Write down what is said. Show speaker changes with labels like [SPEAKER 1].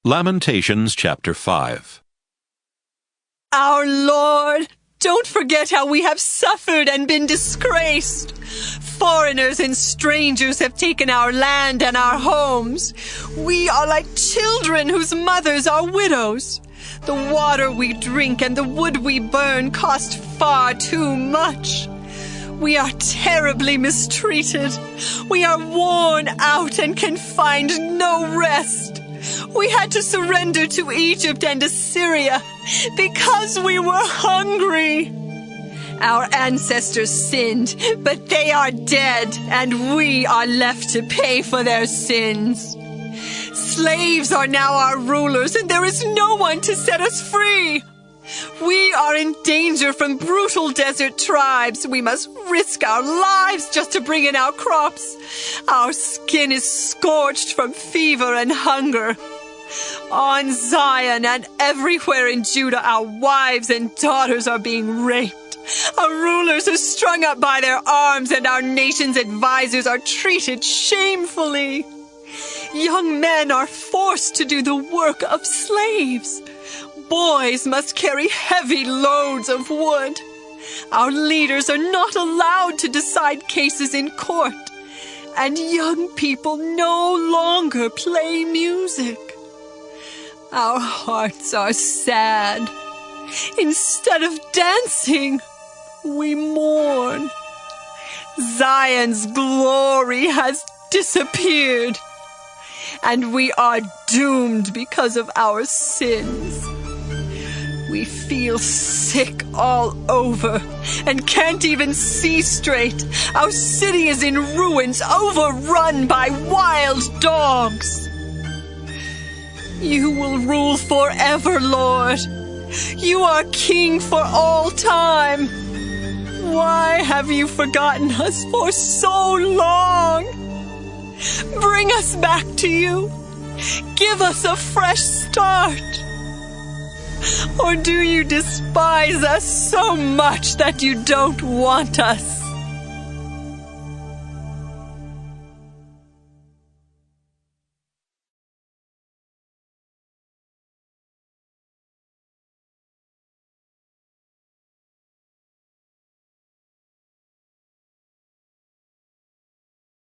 [SPEAKER 1] Lamentations chapter 5.
[SPEAKER 2] Our Lord, don't forget how we have suffered and been disgraced. Foreigners and strangers have taken our land and our homes. We are like children whose mothers are widows. The water we drink and the wood we burn cost far too much. We are terribly mistreated. We are worn out and can find no rest. We had to surrender to Egypt and Assyria because we were hungry. Our ancestors sinned, but they are dead, and we are left to pay for their sins. Slaves are now our rulers, and there is no one to set us free. We are in danger from brutal desert tribes. We must risk our lives just to bring in our crops. Our skin is scorched from fever and hunger. On Zion and everywhere in Judah, our wives and daughters are being raped. Our rulers are strung up by their arms, and our nation's advisors are treated shamefully. Young men are forced to do the work of slaves. Boys must carry heavy loads of wood. Our leaders are not allowed to decide cases in court, and young people no longer play music. Our hearts are sad. Instead of dancing, we mourn. Zion's glory has disappeared, and we are doomed because of our sins. We feel sick all over and can't even see straight. Our city is in ruins, overrun by wild dogs. You will rule forever, Lord. You are king for all time. Why have you forgotten us for so long? Bring us back to you. Give us a fresh start. Or do you despise us so much that you don't want us?